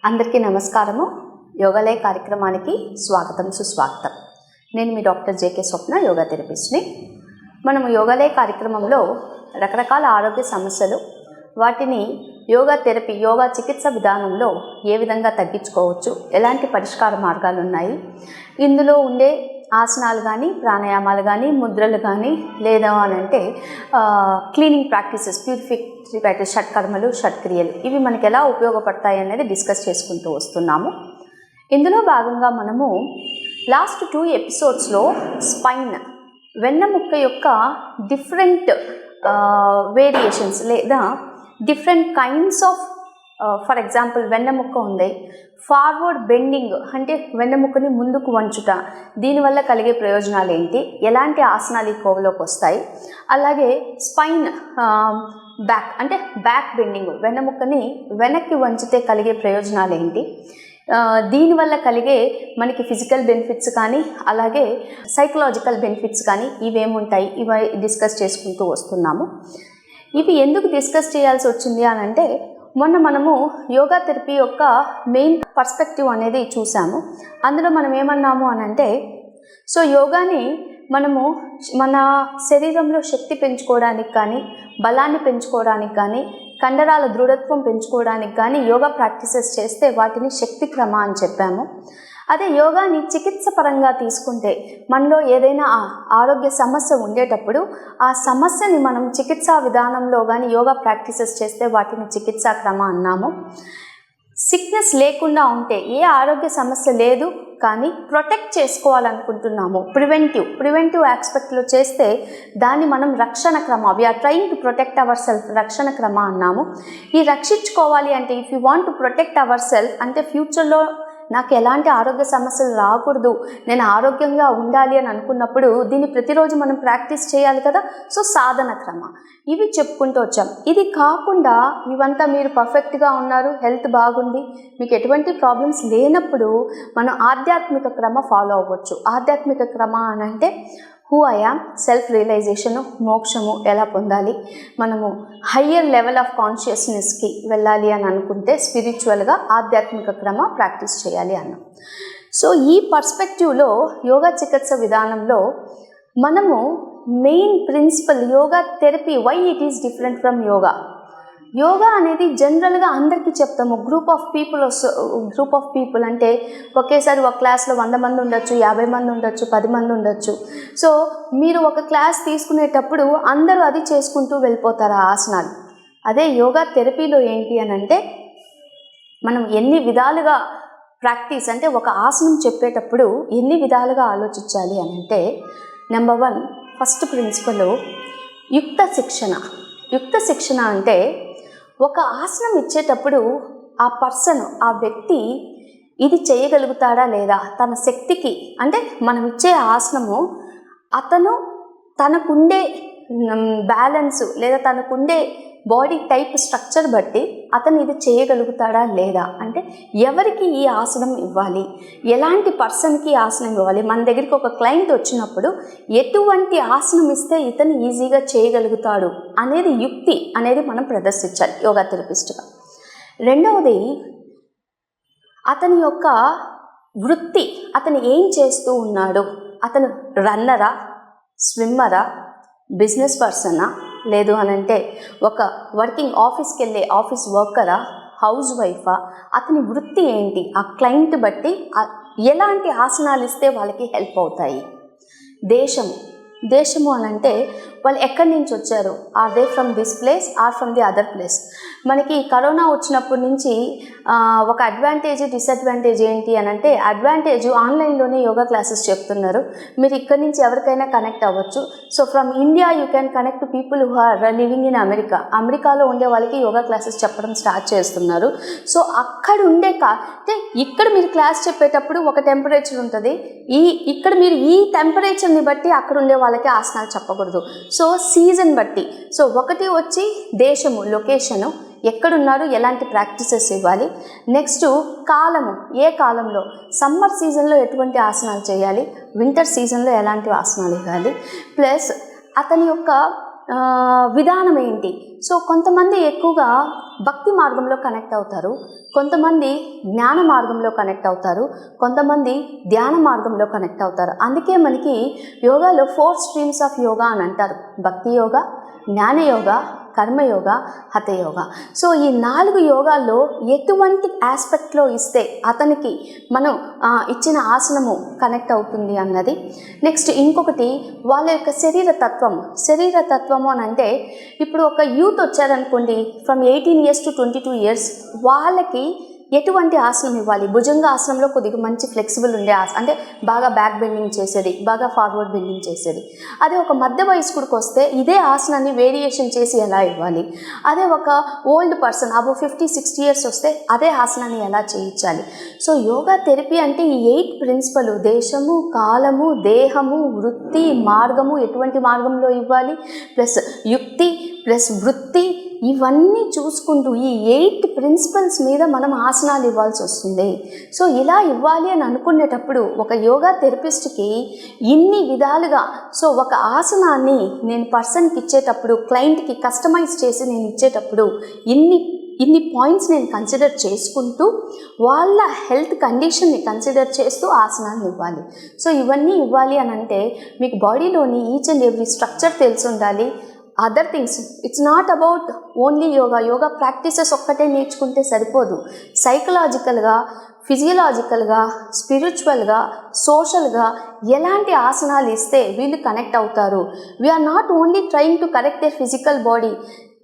అందరికీ నమస్కారము. యోగాలయ కార్యక్రమానికి స్వాగతం సుస్వాగతం. నేను మీ డాక్టర్ జేకే స్వప్న, యోగా థెరపిస్ట్ని. మనము యోగాలయ కార్యక్రమంలో రకరకాల ఆరోగ్య సమస్యలు, వాటిని యోగా థెరపీ, యోగా చికిత్స విధానంలో ఏ విధంగా తగ్గించుకోవచ్చు, ఎలాంటి పరిష్కార మార్గాలు ఉన్నాయి, ఇందులో ఉండే ఆసనాలు కానీ, ప్రాణాయామాలు కానీ, ముద్రలు కానీ, లేదా అనంటే క్లీనింగ్ ప్రాక్టీసెస్, ప్యూరిఫికేటరీ ప్రాక్టీస్, షట్కర్మలు, షట్క్రియలు, ఇవి మనకి ఎలా ఉపయోగపడతాయి అనేది డిస్కస్ చేసుకుంటూ వస్తున్నాము. ఇందులో భాగంగా మనము లాస్ట్ 2 ఎపిసోడ్స్లో స్పైన్, వెన్నెముక్క యొక్క డిఫరెంట్ వేరియేషన్స్ లేదా different kinds of, for example వెన్నెముక్క ఉంది, ఫార్వర్డ్ బెండింగ్ అంటే వెన్నెముకని ముందుకు వంచుట, దీనివల్ల కలిగే ప్రయోజనాలు ఏంటి, ఎలాంటి ఆసనాలు ఈ కోవలోకి వస్తాయి, అలాగే స్పైన్ బ్యాక్ అంటే బ్యాక్ బెండింగ్, వెన్నెముకని వెనక్కి వంచితే కలిగే ప్రయోజనాలు ఏంటి, దీనివల్ల కలిగే మనకి ఫిజికల్ బెనిఫిట్స్ కానీ అలాగే సైకలాజికల్ బెనిఫిట్స్ కానీ ఇవేముంటాయి, ఇవి డిస్కస్ చేసుకుంటూ వస్తున్నాము. ఇవి ఎందుకు డిస్కస్ చేయాల్సి వచ్చింది అని అంటే, మొన్న మనము యోగా థెరపీ యొక్క మెయిన్ పర్స్పెక్టివ్ అనేది చూసాము. అందులో మనం ఏమన్నాము అని అంటే, సో యోగాని మనము మన శరీరంలో శక్తి పెంచుకోవడానికి కానీ, బలాన్ని పెంచుకోవడానికి కానీ, కండరాల దృఢత్వం పెంచుకోవడానికి కానీ యోగా ప్రాక్టీసెస్ చేస్తే వాటిని శక్తి క్రమ అని చెప్పాము. అదే యోగాని చికిత్స పరంగా తీసుకుంటే, మనలో ఏదైనా ఆరోగ్య సమస్య ఉండేటప్పుడు ఆ సమస్యని మనం చికిత్సా విధానంలో కానీ యోగా ప్రాక్టీసెస్ చేస్తే వాటిని చికిత్సా క్రమ అన్నాము. సిక్నెస్ లేకుండా ఉంటే, ఏ ఆరోగ్య సమస్య లేదు కానీ ప్రొటెక్ట్ చేసుకోవాలనుకుంటున్నాము, ప్రివెంటివ్ ఆస్పెక్ట్లో చేస్తే దాన్ని మనం రక్షణ క్రమ, we are trying to protect our self, రక్షణ క్రమ అన్నాము. ఈ రక్షించుకోవాలి అంటే, if you want to protect our self అంటే ఫ్యూచర్లో నాకు ఎలాంటి ఆరోగ్య సమస్యలు రాకూడదు, నేను ఆరోగ్యంగా ఉండాలి అని అనుకున్నప్పుడు దీన్ని ప్రతిరోజు మనం ప్రాక్టీస్ చేయాలి కదా. సో సాధన క్రమ ఇవి చెప్పుకుంటూ వచ్చాం. ఇది కాకుండా ఇవంతా మీరు పర్ఫెక్ట్గా ఉన్నారు, హెల్త్ బాగుంది, మీకు ఎటువంటి ప్రాబ్లమ్స్ లేనప్పుడు మనం ఆధ్యాత్మిక క్రమ ఫాలో అవ్వచ్చు. ఆధ్యాత్మిక క్రమ అని అంటే who I am, self realisation, మోక్షము ఎలా పొందాలి, మనము హయ్యర్ లెవెల్ ఆఫ్ కాన్షియస్నెస్కి వెళ్ళాలి అని అనుకుంటే స్పిరిచువల్గా ఆధ్యాత్మిక క్రమ ప్రాక్టీస్ చేయాలి అన్నాం. సో ఈ పర్స్పెక్టివ్లో యోగా చికిత్స విధానంలో మనము main principle yoga therapy, why it is different from yoga అనేది జనరల్గా అందరికీ చెప్తాము. గ్రూప్ ఆఫ్ పీపుల్ అంటే ఒకేసారి ఒక క్లాస్లో 100 మంది ఉండొచ్చు, 50 మంది ఉండొచ్చు, 10 మంది ఉండొచ్చు. సో మీరు ఒక క్లాస్ తీసుకునేటప్పుడు అందరూ అది చేసుకుంటూ వెళ్ళిపోతారు ఆ ఆసనాలు. అదే యోగా థెరపీలో ఏంటి అని అంటే, మనం ఎన్ని విధాలుగా ప్రాక్టీస్ అంటే ఒక ఆసనం చెప్పేటప్పుడు ఎన్ని విధాలుగా ఆలోచించాలి అని అంటే, నెంబర్ 1 ఫస్ట్ ప్రిన్సిపల్ యుక్త శిక్షణ అంటే ఒక ఆసనం ఇచ్చేటప్పుడు ఆ వ్యక్తి ఇది చేయగలుగుతాడా లేదా, తన శక్తికి అంటే మనం ఇచ్చే ఆసనము అతను తనకుండే బ్యాలెన్సు లేదా తనకుండే బాడీ టైప్ స్ట్రక్చర్ బట్టి అతను ఇది చేయగలుగుతాడా లేదా, అంటే ఎవరికి ఈ ఆసనం ఇవ్వాలి, ఎలాంటి పర్సన్కి ఆసనం ఇవ్వాలి, మన దగ్గరికి ఒక క్లయింట్ వచ్చినప్పుడు ఎటువంటి ఆసనం ఇస్తే ఇతను ఈజీగా చేయగలుగుతాడు అనేది యుక్తి అనేది మనం ప్రదర్శించాలి యోగా థెరపిస్ట్గా. రెండవది అతని యొక్క వృత్తి, అతను ఏం చేస్తూ ఉన్నాడు, అతను రన్నరా, స్విమ్మరా, బిజినెస్ పర్సనా, లేదు అనంటే ఒక ఆఫీస్కి వెళ్ళే ఆఫీస్ వర్కరా, హౌస్ వైఫా, అతని వృత్తి ఏంటి, ఆ క్లయింట్ బట్టి ఎలాంటి ఆసనాలు ఇస్తే వాళ్ళకి హెల్ప్ అవుతాయి. దేశము అనంటే వాళ్ళు ఎక్కడి నుంచి వచ్చారు, are they from this place or from the other place. మనకి కరోనా వచ్చినప్పటి నుంచి ఒక అడ్వాంటేజ్ డిసడ్వాంటేజ్ ఏంటి అని అంటే, అడ్వాంటేజ్ ఆన్లైన్లోనే యోగా క్లాసెస్ చెప్తున్నారు, మీరు ఇక్కడి నుంచి ఎవరికైనా కనెక్ట్ అవ్వచ్చు. So from India you can connect to people who are living in అమెరికాలో ఉండే వాళ్ళకి యోగా క్లాసెస్ చెప్పడం స్టార్ట్ చేస్తున్నారు. సో అక్కడ ఉండే అంటే ఇక్కడ మీరు క్లాస్ చెప్పేటప్పుడు ఒక టెంపరేచర్ ఉంటుంది, ఇక్కడ మీరు ఈ టెంపరేచర్ని బట్టి అక్కడ ఉండే వాళ్ళకి ఆసనాలు చెప్పకూడదు. సో సీజన్ బట్టి, సో ఒకటి వచ్చి దేశము, లొకేషను, ఎక్కడున్నారు, ఎలాంటి ప్రాక్టీసెస్ ఇవ్వాలి. నెక్స్ట్ కాలము, ఏ కాలంలో, సమ్మర్ సీజన్లో ఎటువంటి ఆసనాలు చేయాలి, వింటర్ సీజన్లో ఎలాంటి ఆసనాలు ఇవ్వాలి, ప్లస్ అతని యొక్క విధానం ఏంటి? సో కొంతమంది ఎక్కువగా భక్తి మార్గంలో కనెక్ట్ అవుతారు, కొంతమంది జ్ఞాన మార్గంలో కనెక్ట్ అవుతారు, కొంతమంది ధ్యాన మార్గంలో కనెక్ట్ అవుతారు. అందుకే మనకి యోగాలో 4 స్ట్రీమ్స్ ఆఫ్ యోగా అని అంటారు. భక్తి యోగా, జ్ఞాన యోగా, కర్మయోగ, హఠయోగ. సో ఈ 4 యోగాల్లో ఎటువంటి ఆస్పెక్ట్లో ఇస్తే అతనికి మనం ఇచ్చిన ఆసనము కనెక్ట్ అవుతుంది అన్నది. నెక్స్ట్ ఇంకొకటి వాళ్ళ యొక్క శరీర తత్వము అని అంటే, ఇప్పుడు ఒక యూత్ వచ్చారనుకోండి, ఫ్రమ్ 18 years to 22 years, వాళ్ళకి ఎటువంటి ఆసనం ఇవ్వాలి? భుజంగ ఆసనంలో కొద్దిగా మంచి ఫ్లెక్సిబుల్ ఉండే అంటే బాగా బ్యాక్ బెండింగ్ చేసేది, బాగా ఫార్వర్డ్ బెండింగ్ చేసేది. అదే ఒక మధ్య వయస్కుడికి వస్తే ఇదే ఆసనాన్ని వేరియేషన్ చేసి ఎలా ఇవ్వాలి? అదే ఒక ఓల్డ్ పర్సన్ అబౌవ్ 50-60 years వస్తే అదే ఆసనాన్ని ఎలా చేయించాలి? సో యోగా థెరపీ అంటే ఈ 8 ప్రిన్సిపల్, దేశము, కాలము, దేహము, వృత్తి, మార్గము, ఎటువంటి మార్గంలో ఇవ్వాలి, ప్లస్ యుక్తి ప్లస్ వృత్తి, ఇవన్నీ చూసుకుంటూ ఈ 8 ప్రిన్సిపల్స్ మీద మనం ఆసనాలు ఇవ్వాల్సి వస్తుంది. సో ఇలా ఇవ్వాలి అని అనుకునేటప్పుడు ఒక యోగా థెరపిస్ట్కి ఇన్ని విధాలుగా, సో ఒక ఆసనాన్ని నేను పర్సన్కి ఇచ్చేటప్పుడు, క్లయింట్కి కస్టమైజ్ చేసి నేను ఇచ్చేటప్పుడు ఇన్ని పాయింట్స్ నేను కన్సిడర్ చేసుకుంటూ వాళ్ళ హెల్త్ కండిషన్ని కన్సిడర్ చేస్తూ ఆసనాన్ని ఇవ్వాలి. సో ఇవన్నీ ఇవ్వాలి అని అంటే మీకు బాడీలోని ఈచ్ అండ్ ఎవ్రీ స్ట్రక్చర్ తెలిసి ఉండాలి. Other things, it's not about only yoga practices ఒక్కటే నేర్చుకుంటే సరిపోదు. సైకలాజికల్గా, ఫిజియలాజికల్గా, స్పిరిచువల్గా, సోషల్గా ఎలాంటి ఆసనాలు ఇస్తే వీళ్ళు కనెక్ట్ అవుతారు. We are not only trying to correct their physical body.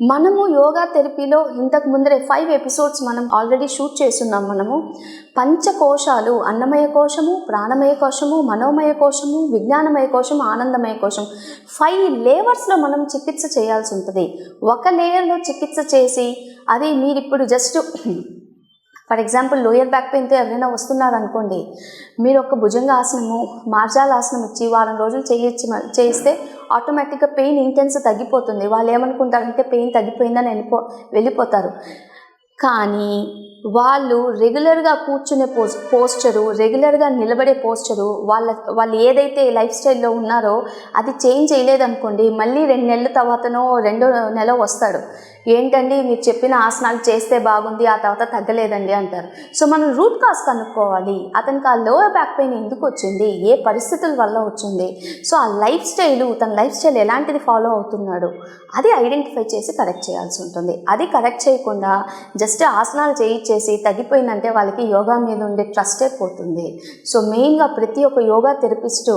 మనము యోగా థెరపీలో ఇంతకు ముందరే 5 episodes మనం ఆల్రెడీ షూట్ చేస్తున్నాం. మనము పంచకోశాలు, అన్నమయ కోశము, ప్రాణమయ కోశము, మనోమయ కోశము, విజ్ఞానమయ కోశం, ఆనందమయ కోశం, 5 లేయర్స్లో మనం చికిత్స చేయాల్సి ఉంటుంది. ఒక లేయర్లో చికిత్స చేసి అది మీరు ఇప్పుడు just for example lower back పెయిన్తో ఎవరైనా వస్తున్నారు అనుకోండి, మీరు ఒక భుజంగ ఆసనము, మార్జాలాసనం ఇచ్చి వారం రోజులు చేయిస్తే ఆటోమేటిక్గా పెయిన్ ఇంటెన్స్ తగ్గిపోతుంది. వాళ్ళు ఏమనుకుంటారంటే పెయిన్ తగ్గిపోయిందని వెళ్ళిపోతారు. కానీ వాళ్ళు రెగ్యులర్గా కూర్చునే పోస్చరు, రెగ్యులర్గా నిలబడే పోస్చరు, వాళ్ళు ఏదైతే లైఫ్ స్టైల్లో ఉన్నారో అది చేంజ్ చేయలేదనుకోండి, మళ్ళీ 2 నెలల తర్వాతనో 2వ నెల వస్తాడు, ఏంటండి మీరు చెప్పిన ఆసనాలు చేస్తే బాగుంది, ఆ తర్వాత తగ్గలేదండి అంటారు. సో మనం రూట్ కాజ్ కనుక్కోవాలి. అతనికి ఆ లోయర్ బ్యాక్ పెయిన్ ఎందుకు వచ్చింది, ఏ పరిస్థితుల వల్ల వచ్చింది, సో ఆ తన లైఫ్ స్టైల్ ఎలాంటిది ఫాలో అవుతున్నాడు, అది ఐడెంటిఫై చేసి కరెక్ట్ చేయాల్సి ఉంటుంది. అది కరెక్ట్ చేయకుండా జస్ట్ ఆసనాలు చేయించేసి తగ్గిపోయిందంటే వాళ్ళకి యోగా మీద ఉండే ట్రస్టే పోతుంది. సో మెయిన్గా ప్రతి ఒక్క యోగా థెరపిస్టు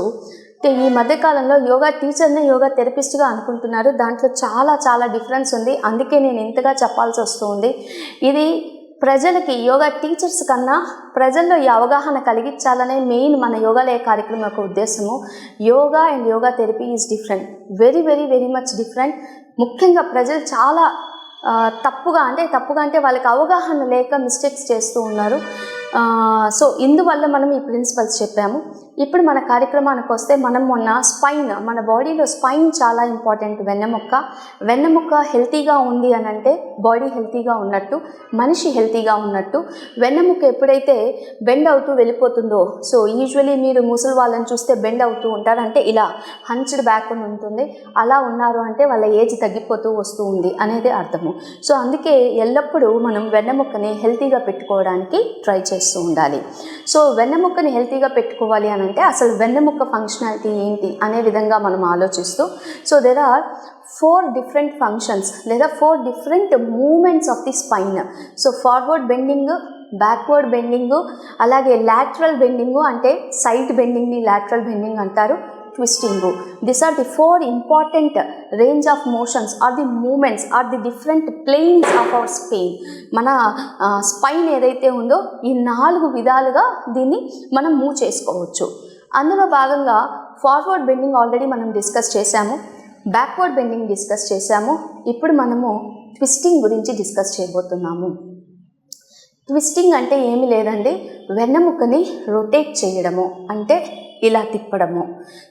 ఈ మధ్యకాలంలో యోగా టీచర్నే యోగా థెరపిస్ట్గా అనుకుంటున్నారు. దాంట్లో చాలా డిఫరెన్స్ ఉంది. అందుకే నేను ఇంతగా చెప్పాల్సి వస్తుంది. ఇది ప్రజలకి, యోగా టీచర్స్ కన్నా ప్రజల్లో ఈ అవగాహన కలిగించాలనే మెయిన్ మన యోగాలయ కార్యక్రమం యొక్క ఉద్దేశము. Yoga and yoga therapy is different, very much different. ముఖ్యంగా ప్రజలు చాలా తప్పుగా అంటే వాళ్ళకి అవగాహన లేక మిస్టేక్స్ చేస్తూ ఉన్నారు. సో ఇందువల్ల మనం ఈ ప్రిన్సిపల్స్ చెప్పాము. ఇప్పుడు మన కార్యక్రమానికి వస్తే, మనం మొన్న స్పైన్, మన బాడీలో స్పైన్ చాలా ఇంపార్టెంట్. వెన్నెముక హెల్తీగా ఉంది అని అంటే బాడీ హెల్తీగా ఉన్నట్టు, మనిషి హెల్తీగా ఉన్నట్టు. వెన్నెముక ఎప్పుడైతే బెండ్ అవుతూ వెళ్ళిపోతుందో, సో యూజువలీ మీరు ముసలి వాళ్ళని చూస్తే బెండ్ అవుతూ ఉంటారు, అంటే ఇలా హంచ్డ్ బ్యాక్ ఉంటుంది, అలా ఉన్నారు అంటే వాళ్ళ ఏజ్ తగ్గిపోతూ వస్తూ ఉంది అనేది అర్థము. సో అందుకే ఎల్లప్పుడూ మనం వెన్నెముకని హెల్తీగా పెట్టుకోవడానికి ట్రై చేస్తూ ఉండాలి. సో వెన్నెముకని హెల్తీగా పెట్టుకోవాలి అని అంటే అసలు వెన్నెముక ఫంక్షనాలిటీ ఏంటి అనే విధంగా మనం ఆలోచిస్తూ, so there are 4 different functions లేదా 4 different movements of the spine. So forward bending, backward bending, అలాగే లాటరల్ బెండింగ్, అంటే సైడ్ బెండింగ్ని లాటరల్ బెండింగ్ అంటారు, twisting. These are the 4 important range of motions or the movements or the different planes of our spine. మన spine ఏదైతే ఉందో ఈ 4 విధాలుగా దీన్ని మనం మూవ్ చేసుకోవచ్చు. అందులో భాగంగా ఫార్వర్డ్ బెండింగ్ ఆల్రెడీ మనం డిస్కస్ చేశాము, బ్యాక్వర్డ్ బెండింగ్ డిస్కస్ చేశాము. ఇప్పుడు మనము ట్విస్టింగ్ గురించి డిస్కస్ చేయబోతున్నాము. ట్విస్టింగ్ అంటే ఏమీ లేదండి, వెన్నెముకని రొటేట్ చేయడము, అంటే ఇలా తిప్పడము.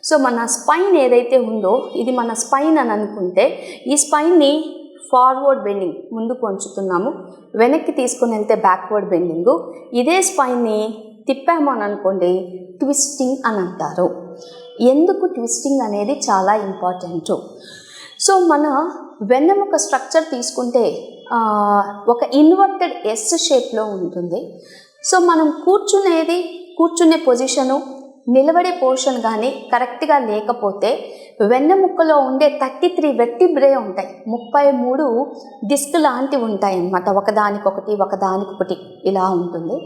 సో మన స్పైన్ ఏదైతే ఉందో ఇది మన స్పైన్ అని అనుకుంటే, ఈ స్పైన్ని ఫార్వర్డ్ బెండింగ్ ముందుకు వంచుతున్నాము, వెనక్కి తీసుకుని వెళ్తే బ్యాక్వర్డ్ బెండింగు. ఇదే స్పైన్ని తిప్పాము అని అనుకోండి, ట్విస్టింగ్ అని అంటారు. ఎందుకు ట్విస్టింగ్ అనేది చాలా ఇంపార్టెంట్. సో మన వెన్నెముక స్ట్రక్చర్ తీసుకుంటే ఒక ఇన్వర్టెడ్ ఎస్ షేప్లో ఉంటుంది. సో మనం కూర్చునే పొజిషను, నిలబడే పోర్షన్ కానీ కరెక్ట్గా లేకపోతే వెన్నెముక్కలో ఉండే 33 వెర్టిబ్రే ఉంటాయి, 33 డిస్క్ లాంటివి ఉంటాయి అన్నమాట. ఒకదానికొకటి ఇలా ఉంటుంది.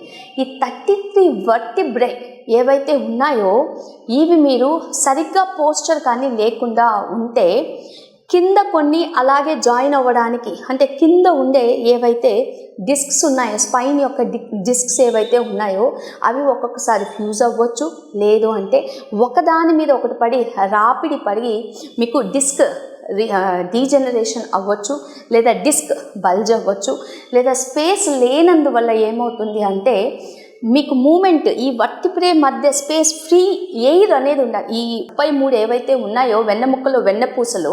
ఈ 33 వెర్టిబ్రే ఏవైతే ఉన్నాయో ఇవి మీరు సరిగ్గా పోస్చర్ కానీ లేకుండా ఉంటే కింద కొన్ని అలాగే జాయిన్ అవ్వడానికి, అంటే కింద ఉండే ఏవైతే డిస్క్స్ ఉన్నాయో, స్పైన్ యొక్క డిస్క్స్ ఏవైతే ఉన్నాయో అవి ఒక్కొక్కసారి ఫ్యూజ్ అవ్వచ్చు. లేదు అంటే ఒకదాని మీద ఒకటి రాపిడి పడి మీకు డిస్క్ డీజనరేషన్ అవ్వచ్చు, లేదా డిస్క్ బల్జ్ అవ్వచ్చు, లేదా స్పేస్ లేనందువల్ల ఏమవుతుంది అంటే మీకు మూమెంట్, ఈ వర్టిబ్రే మధ్య స్పేస్, ఫ్రీ ఎయిర్ అనేది ఉండాలి. ఈ 33 ఏవైతే ఉన్నాయో వెన్నెముక్కలో వెన్నపూసలు,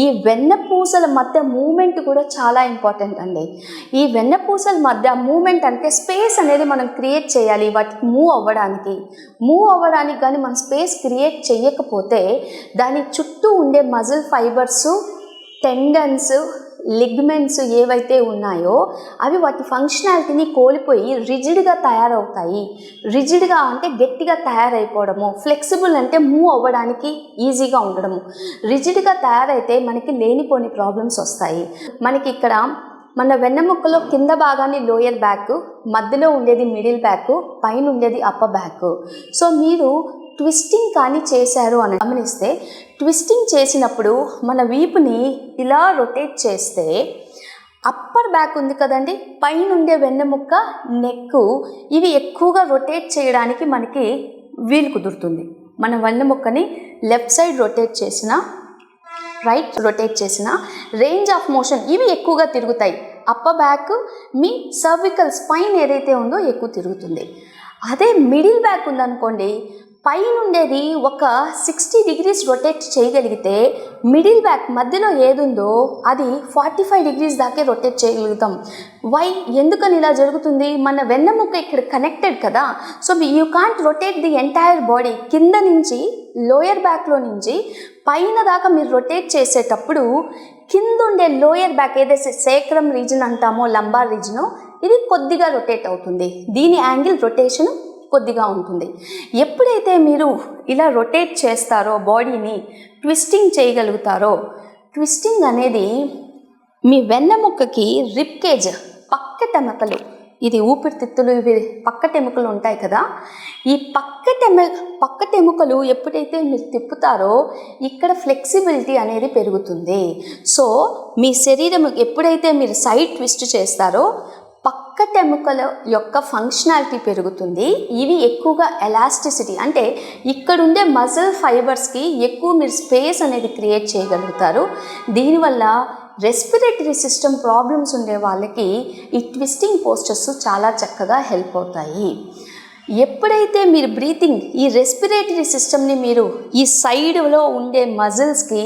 ఈ వెన్నపూసల మధ్య మూమెంట్ కూడా చాలా ఇంపార్టెంట్ అండి. ఈ వెన్నపూసల మధ్య మూమెంట్ అంటే స్పేస్ అనేది మనం క్రియేట్ చేయాలి. వాటికి మూవ్ అవ్వడానికి కానీ మనం స్పేస్ క్రియేట్ చేయకపోతే దాని చుట్టూ ఉండే మజిల్ ఫైబర్స్, టెండన్స్, లిగ్మెంట్స్ ఏవైతే ఉన్నాయో అవి వాటి ఫంక్షనాలిటీని కోల్పోయి రిజిడ్గా తయారవుతాయి. రిజిడ్గా అంటే గట్టిగా తయారైపోవడము, ఫ్లెక్సిబుల్ అంటే మూవ్ అవ్వడానికి ఈజీగా ఉండడము. రిజిడ్గా తయారైతే మనకి లేనిపోని ప్రాబ్లమ్స్ వస్తాయి. మనకి ఇక్కడ మన వెన్నెముక్కలో కింద భాగాన్ని లోయర్ బ్యాక్, మధ్యలో ఉండేది మిడిల్ బ్యాక్, పైన ఉండేది అప్పర్ బ్యాక్. సో మీరు ట్విస్టింగ్ కానీ చేశారు అని గమనిస్తే, ట్విస్టింగ్ చేసినప్పుడు మన వీపుని ఇలా రొటేట్ చేస్తే అప్పర్ బ్యాక్ ఉంది కదండి, పైన ఉండే వెన్నెముక్క, నెక్, ఇవి ఎక్కువగా రొటేట్ చేయడానికి మనకి వీలు కుదురుతుంది. మన వెన్నెముక్కని లెఫ్ట్ సైడ్ రొటేట్ చేసిన, రైట్ రొటేట్ చేసిన రేంజ్ ఆఫ్ మోషన్ ఇవి ఎక్కువగా తిరుగుతాయి. అప్పర్ బ్యాక్, మీ సర్వికల్ స్పైన్ ఏదైతే ఉందో ఎక్కువ తిరుగుతుంది. అదే మిడిల్ బ్యాక్ ఉందనుకోండి, పైన ఉండేది ఒక 60 డిగ్రీస్ రొటేట్ చేయగలిగితే మిడిల్ బ్యాక్ మధ్యలో ఏదుందో అది 45 డిగ్రీస్ దాకే రొటేట్ చేయగలుగుతాం. ఎందుకని ఇలా జరుగుతుంది? మన వెన్నెముక ఇక్కడ కనెక్టెడ్ కదా. So you can't rotate the entire body. కింద నుంచి లోయర్ బ్యాక్లో నుంచి పైన దాకా మీరు రొటేట్ చేసేటప్పుడు కింద ఉండే లోయర్ బ్యాక్ ఏదైతే సేక్రమ్ రీజన్ అంటామో, లంబార్ రీజను, ఇది కొద్దిగా రొటేట్ అవుతుంది. దీని యాంగిల్ రొటేషన్ కొద్దిగా ఉంటుంది. ఎప్పుడైతే మీరు ఇలా రొటేట్ చేస్తారో, బాడీని ట్విస్టింగ్ చేయగలుగుతారో, ట్విస్టింగ్ అనేది మీ వెన్నెముక్కకి రిబ్కేజ్, పక్కటెముకలు, ఇది ఊపిరితిత్తులు, ఇవి పక్కటెముకలు ఉంటాయి కదా, ఈ పక్కటెముకలు ఎప్పుడైతే మీరు తిప్పుతారో ఇక్కడ ఫ్లెక్సిబిలిటీ అనేది పెరుగుతుంది. సో మీ శరీరం ఎప్పుడైతే మీరు సైడ్ ట్విస్ట్ చేస్తారో పక్కటెముకల యొక్క ఫంక్షనాలిటీ పెరుగుతుంది. ఇవి ఎక్కువగా ఎలాస్టిసిటీ, అంటే ఇక్కడుండే మజిల్ ఫైబర్స్కి ఎక్కువ మీరు స్పేస్ అనేది క్రియేట్ చేయగలుగుతారు. దీనివల్ల రెస్పిరేటరీ సిస్టమ్ ప్రాబ్లమ్స్ ఉండే వాళ్ళకి ఈ ట్విస్టింగ్ పోస్చర్స్ చాలా చక్కగా హెల్ప్ అవుతాయి. ఎప్పుడైతే మీరు బ్రీతింగ్, ఈ రెస్పిరేటరీ సిస్టమ్ని మీరు ఈ సైడ్లో ఉండే మజిల్స్కి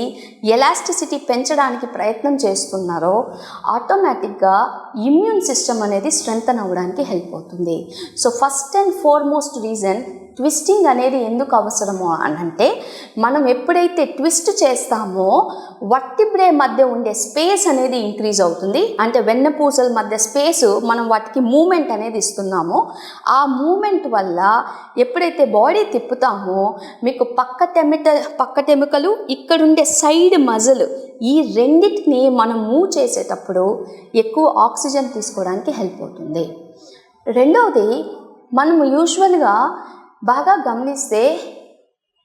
ఎలాస్టిసిటీ పెంచడానికి ప్రయత్నం చేస్తున్నారో ఆటోమేటిక్గా ఇమ్యూన్ సిస్టమ్ అనేది స్ట్రెంగ్తన్ అవ్వడానికి హెల్ప్ అవుతుంది. So first and foremost reason twisting అనేది ఎందుకు అవసరమో అనంటే, మనం ఎప్పుడైతే ట్విస్ట్ చేస్తామో వర్టిబ్రే మధ్య ఉండే స్పేస్ అనేది ఇంక్రీజ్ అవుతుంది. అంటే వెన్నపూసల మధ్య స్పేసు మనం వాటికి మూమెంట్ అనేది ఇస్తున్నామో, ఆ మూమెంట్ వల్ల ఎప్పుడైతే బాడీ తిప్పుతామో మీకు పక్కటెముకలు, ఇక్కడుండే సైడ్ మజిల్, ఈ రెండింటిని మనం మూవ్ చేసేటప్పుడు ఎక్కువ ఆక్సిజన్ తీసుకోవడానికి హెల్ప్ అవుతుంది. రెండవది, మనము యూజువల్గా బాగా గమనిస్తే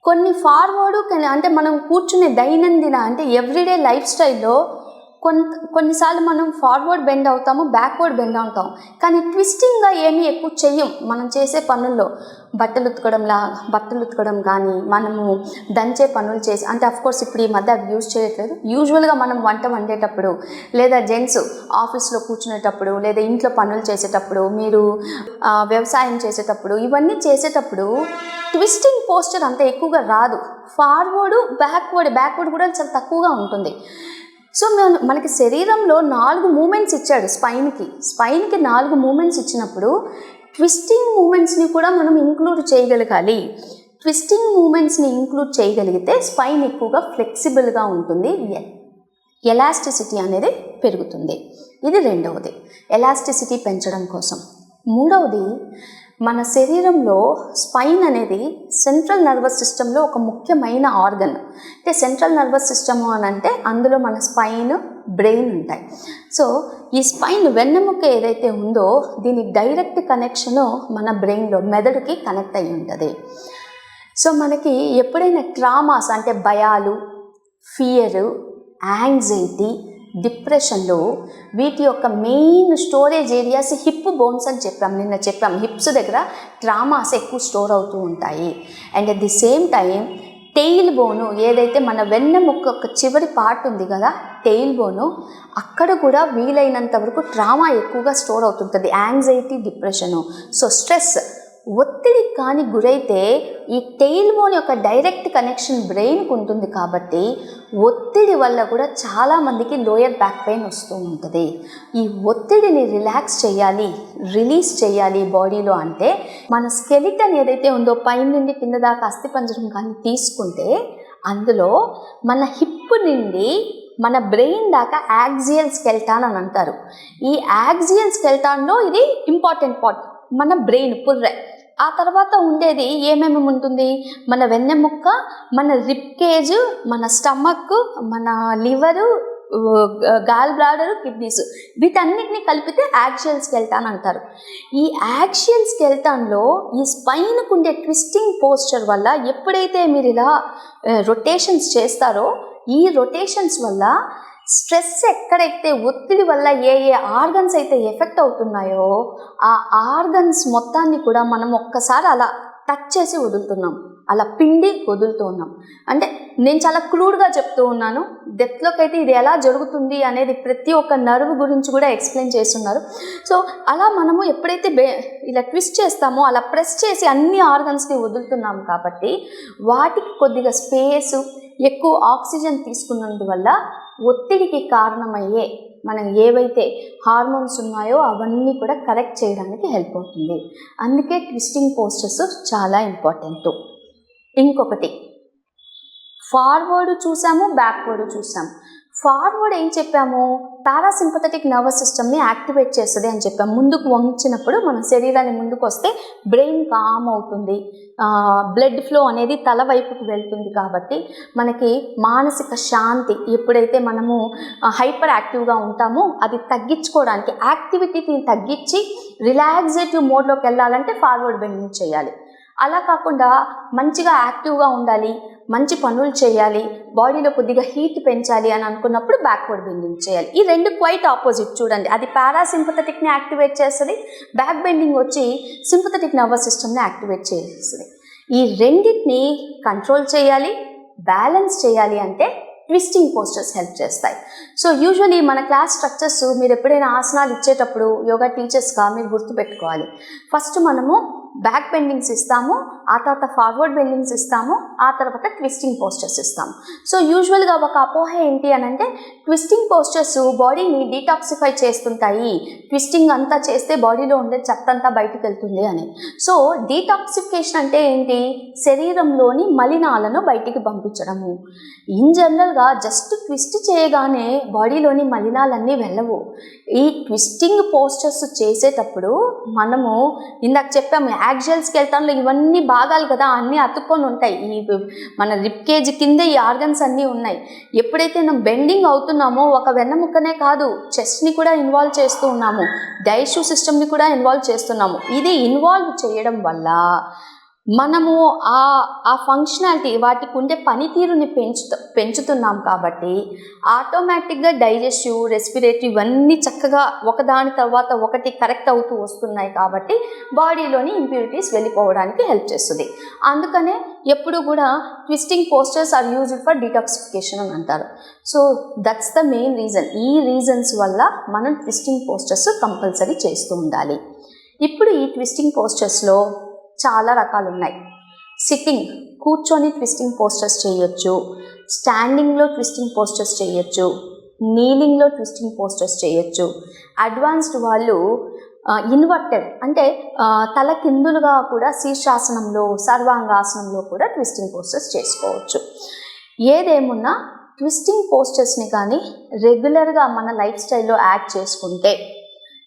కొన్ని ఫార్వర్డు, అంటే మనం కూర్చునే దైనందిన, అంటే ఎవ్రీడే లైఫ్ స్టైల్లో కొన్నిసార్లు మనం ఫార్వర్డ్ బెండ్ అవుతాము, బ్యాక్వర్డ్ బెండ్ అవుతాం, కానీ ట్విస్టింగ్గా ఏమీ ఎక్కువ చెయ్యం. మనం చేసే పనుల్లో బట్టలు ఉతకడం కానీ, మనము దంచే పనులు చేసి, అంటే అఫ్కోర్స్ ఇప్పుడు ఈ మధ్య అవి యూజ్ చేయట్లేదు. యూజువల్గా మనం వంట వండేటప్పుడు, లేదా జెంట్స్ ఆఫీస్లో కూర్చునేటప్పుడు, లేదా ఇంట్లో పనులు చేసేటప్పుడు, మీరు వ్యవసాయం చేసేటప్పుడు, ఇవన్నీ చేసేటప్పుడు ట్విస్టింగ్ పోస్చర్ అంత ఎక్కువగా రాదు. ఫార్వర్డు, బ్యాక్వర్డ్ కూడా చాలా తక్కువగా ఉంటుంది. సో మనకి శరీరంలో 4 మూమెంట్స్ ఇచ్చాడు స్పైన్కి 4 మూమెంట్స్ ఇచ్చినప్పుడు ట్విస్టింగ్ మూమెంట్స్ని కూడా మనం ఇంక్లూడ్ చేయగలగాలి. ట్విస్టింగ్ మూమెంట్స్ని ఇంక్లూడ్ చేయగలిగితే స్పైన్ ఎక్కువగా ఫ్లెక్సిబుల్గా ఉంటుంది. ఎలాస్టిసిటీ అనేది పెరుగుతుంది. ఇది రెండవది, ఎలాస్టిసిటీ పెంచడం కోసం. మూడవది, మన శరీరంలో స్పైన్ అనేది సెంట్రల్ నర్వస్ సిస్టంలో ఒక ముఖ్యమైన ఆర్గన్. అంటే సెంట్రల్ నర్వస్ సిస్టము అని అంటే అందులో మన స్పైన్, బ్రెయిన్ ఉంటాయి. సో ఈ స్పైన్ వెన్నెముక ఏదైతే ఉందో దీని డైరెక్ట్ కనెక్షను మన బ్రెయిన్లో, మెదడుకి కనెక్ట్ అయి ఉంటుంది. సో మనకి ఎప్పుడైనా ట్రామాస్ అంటే భయాలు, ఫియర్, యాంగ్జైటీ, డిప్రెషన్లో వీటి యొక్క main storage areas hip bones అని నిన్న చెప్పాం. హిప్స్ దగ్గర ట్రామాస్ ఎక్కువ స్టోర్ అవుతూ ఉంటాయి. And at the same time tail బోను ఏదైతే మన వెన్నెముక యొక్క చివరి పార్ట్ ఉంది కదా, టెయిల్ బోను, అక్కడ కూడా వీలైనంత వరకు ట్రామా ఎక్కువగా స్టోర్ అవుతుంటుంది. Anxiety, depression. సో స్ట్రెస్, ఒత్తిడి కానీ గురైతే ఈ టెయిల్ బోన్ యొక్క డైరెక్ట్ కనెక్షన్ బ్రెయిన్కి ఉంటుంది కాబట్టి ఒత్తిడి వల్ల కూడా చాలామందికి లోయర్ బ్యాక్ పెయిన్ వస్తూ ఉంటుంది. ఈ ఒత్తిడిని రిలాక్స్ చేయాలి, రిలీజ్ చేయాలి బాడీలో అంటే మన స్కెలిటన్ ఏదైతే ఉందో పైన నుండి కింద దాకా అస్థిపంజరం కానీ తీసుకుంటే అందులో మన హిప్ నుండి మన బ్రెయిన్ దాకా యాక్సియల్ స్కెల్టాన్ అని అంటారు. ఈ యాక్సియల్ స్కెల్టాన్లో ఇది ఇంపార్టెంట్ పార్ట్, మన బ్రెయిన్ పుర్రె. ఆ తర్వాత ఉండేది ఏమేమి ఉంటుంది, మన వెన్నెముక్క, మన రిబ్ కేజ్, మన స్టమక్, మన లివరు, గాల్ బ్లాడరు, కిడ్నీస్, వీటన్నిటిని కలిపితే యాక్సియల్ స్కెల్టాన్ అంటారు. ఈ యాక్సియల్ స్కెల్టాన్లో ఈ స్పైన్కు ఉండే ట్విస్టింగ్ పోస్చర్ వల్ల ఎప్పుడైతే మీరు ఇలా రొటేషన్స్ చేస్తారో ఈ రొటేషన్స్ వల్ల స్ట్రెస్ ఎక్కడైతే ఒత్తిడి వల్ల ఏ ఆర్గన్స్ అయితే ఎఫెక్ట్ అవుతున్నాయో ఆ ఆర్గన్స్ మొత్తాన్ని కూడా మనం ఒక్కసారి అలా టచ్ చేసి వదులుతున్నాం, అలా పిండి వదులుతున్నాం. అంటే నేను చాలా క్రూడ్గా చెప్తూ ఉన్నాను, డెప్త్లోకి అయితే ఇది ఎలా జరుగుతుంది అనేది ప్రతి ఒక్క నర్వ్ గురించి కూడా ఎక్స్ప్లెయిన్ చేస్తున్నారు. సో అలా మనము ఎప్పుడైతే ఇలా ట్విస్ట్ చేస్తామో అలా ప్రెస్ చేసి అన్ని ఆర్గన్స్ని వదులుతున్నాం కాబట్టి వాటికి కొద్దిగా స్పేసు, ఎక్కువ ఆక్సిజన్ తీసుకున్నందువల్ల ఒత్తిడికి కారణమయ్యే మనం ఏవైతే హార్మోన్స్ ఉన్నాయో అవన్నీ కూడా కరెక్ట్ చేయడానికి హెల్ప్ అవుతుంది. అందుకే ట్విస్టింగ్ పోస్చర్స్ చాలా ఇంపార్టెంట్. ఇంకొకటి, ఫార్వర్డ్ చూసాము, బ్యాక్వర్డ్ చూసాము. ఫార్వర్డ్ ఏం చెప్పాము, పారాసింపథెటిక్ నర్వస్ సిస్టమ్ని యాక్టివేట్ చేస్తుంది అని చెప్పాము. ముందుకు వంచినప్పుడు మన శరీరాన్ని ముందుకు వస్తే బ్రెయిన్ కామ్ అవుతుంది, బ్లడ్ ఫ్లో అనేది తల వైపుకు వెళ్తుంది. కాబట్టి మనకి మానసిక శాంతి, ఎప్పుడైతే మనము హైపర్ యాక్టివ్గా ఉంటామో అది తగ్గించుకోవడానికి, యాక్టివిటీని తగ్గించి రిలాక్సేటివ్ మోడ్లోకి వెళ్ళాలంటే ఫార్వర్డ్ బెండింగ్ చేయాలి. అలా కాకుండా మంచిగా యాక్టివ్గా ఉండాలి, మంచి పనులు చేయాలి, బాడీలో కొద్దిగా హీట్ పెంచాలి అని అనుకున్నప్పుడు బ్యాక్వర్డ్ బెండింగ్ చేయాలి. ఈ రెండు క్వైట్ ఆపోజిట్ చూడండి. అది పారాసింపథెటిక్ని యాక్టివేట్ చేస్తుంది, బ్యాక్ బెండింగ్ వచ్చి సింపథెటిక్ నర్వస్ సిస్టమ్ని యాక్టివేట్ చేస్తుంది. ఈ రెండింటిని కంట్రోల్ చేయాలి, బ్యాలెన్స్ చేయాలి అంటే ట్విస్టింగ్ పోస్చర్స్ హెల్ప్ చేస్తాయి. సో యూజువలీ మన క్లాస్ స్ట్రక్చర్స్ మీరు ఎప్పుడైనా ఆసనాలు ఇచ్చేటప్పుడు యోగా టీచర్స్గా మీరు గుర్తుపెట్టుకోవాలి. ఫస్ట్ మనము బ్యాక్ బెండింగ్స్ ఇస్తాము, ఆ తర్వాత ఫార్వర్డ్ బెండింగ్స్ ఇస్తాము, ఆ తర్వాత ట్విస్టింగ్ పోస్చర్స్ ఇస్తాము. సో యూజువల్గా ఒక అపోహ ఏంటి అని అంటే ట్విస్టింగ్ పోస్చర్స్ బాడీని డీటాక్సిఫై చేస్తుంటాయి, ట్విస్టింగ్ అంతా చేస్తే బాడీలో ఉండే చెత్త అంతా బయటకు వెళ్తుంది అని. సో డీటాక్సిఫికేషన్ అంటే ఏంటి, శరీరంలోని మలినాలను బయటికి పంపించడము. ఇన్ జనరల్గా జస్ట్ ట్విస్ట్ చేయగానే బాడీలోని మలినాలన్నీ వెళ్ళవు. ఈ ట్విస్టింగ్ పోస్చర్స్ చేసేటప్పుడు మనము ఇందాక చెప్పాము యాక్సియల్ స్కెల్టన్లో ఇవన్నీ భాగాలు కదా, అన్నీ అతుక్కొని ఉంటాయి. ఈ మన రిబ్ కేజ్ కింద ఈ ఆర్గన్స్ అన్నీ ఉన్నాయి. ఎప్పుడైతే మనం బెండింగ్ అవుతున్నామో ఒక వెన్నముక్కనే కాదు, చెస్ట్ని కూడా ఇన్వాల్వ్ చేస్తూ ఉన్నాము, డైజెస్టివ్ సిస్టమ్ని కూడా ఇన్వాల్వ్ చేస్తున్నాము. ఇది ఇన్వాల్వ్ చేయడం వల్ల మనము ఆ ఫంక్షనాలిటీ, వాటికి ఉండే పనితీరుని పెంచుతున్నాం కాబట్టి ఆటోమేటిక్గా డైజెస్టివ్, రెస్పిరేటరీ ఇవన్నీ చక్కగా ఒకదాని తర్వాత ఒకటి కరెక్ట్ అవుతూ వస్తున్నాయి. కాబట్టి బాడీలోని ఇంప్యూరిటీస్ వెళ్ళిపోవడానికి హెల్ప్ చేస్తుంది. అందుకనే ఎప్పుడు కూడా twisting postures are used for detoxification అని అంటారు. So that's the main reason. ఈ రీజన్స్ వల్ల మనం ట్విస్టింగ్ పోస్చర్స్ కంపల్సరీ చేస్తూ ఉండాలి. ఇప్పుడు ఈ ట్విస్టింగ్ పోస్చర్స్లో చాలా రకాలు ఉన్నాయి. సిట్టింగ్, కూర్చొని ట్విస్టింగ్ పోస్చర్స్ చేయొచ్చు, స్టాండింగ్లో ట్విస్టింగ్ పోస్చర్స్ చేయొచ్చు, నీలింగ్లో ట్విస్టింగ్ పోస్చర్స్ చేయొచ్చు. అడ్వాన్స్డ్ వాళ్ళు ఇన్వర్టెడ్ అంటే తల కిందులుగా కూడా శీర్షాసనంలో, సర్వాంగాసనంలో కూడా ట్విస్టింగ్ పోస్చర్స్ చేసుకోవచ్చు. ఏదేమున్నా ట్విస్టింగ్ పోస్చర్స్ని కానీ రెగ్యులర్గా మన లైఫ్ స్టైల్లో యాడ్ చేసుకుంటే,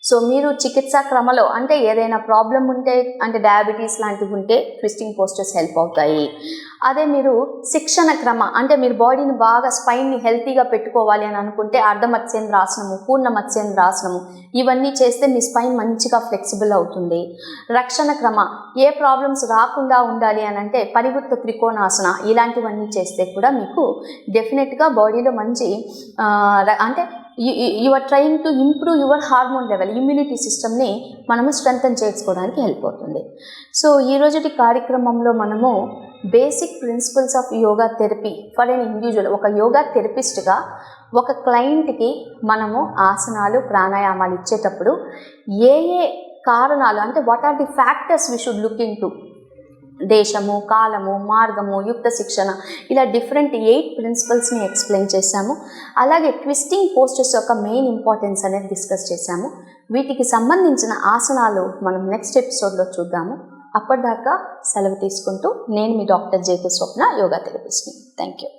సో మీరు చికిత్సా క్రమంలో అంటే ఏదైనా ప్రాబ్లం ఉంటే, అంటే డయాబెటీస్ లాంటివి ఉంటే ట్విస్టింగ్ పోస్చర్స్ హెల్ప్ అవుతాయి. అదే మీరు శిక్షణ క్రమ అంటే మీరు బాడీని బాగా స్పైన్ని హెల్తీగా పెట్టుకోవాలి అని అనుకుంటే అర్ధ మత్స్యేంద్రాసనము, పూర్ణ మత్స్యేంద్రాసనము ఇవన్నీ చేస్తే మీ స్పైన్ మంచిగా ఫ్లెక్సిబుల్ అవుతుంది. రక్షణ క్రమ ఏ ప్రాబ్లమ్స్ రాకుండా ఉండాలి అని అంటే పరివృత్త త్రికోణాసన ఇలాంటివన్నీ చేస్తే కూడా మీకు డెఫినెట్గా బాడీలో మంచి అంటే you are trying to improve your hormone level, immunity సిస్టమ్ని మనము స్ట్రెంథన్ చేసుకోవడానికి హెల్ప్ అవుతుంది. సో ఈరోజుటి కార్యక్రమంలో మనము basic principles of yoga therapy for an individual, ఒక యోగా థెరపిస్ట్గా ఒక క్లయింట్కి మనము ఆసనాలు ప్రాణాయామాలు ఇచ్చేటప్పుడు ఏ ఏ కారణాలు అంటే what are the factors we should look into, దేశము, కాలము, మార్గము, యుక్త శిక్షణ, ఇలా డిఫరెంట్ 8 ప్రిన్సిపల్స్ని ఎక్స్ప్లెయిన్ చేశాము. అలాగే ట్విస్టింగ్ పోస్చర్స్ యొక్క మెయిన్ ఇంపార్టెన్స్ అనేది డిస్కస్ చేశాము. వీటికి సంబంధించిన ఆసనాలు మనం నెక్స్ట్ ఎపిసోడ్లో చూద్దాము. అప్పటిదాకా సెలవు తీసుకుంటూ నేను మీ డాక్టర్ జేకే స్వప్న, యోగా థెరపిస్ట్ని. Thank you.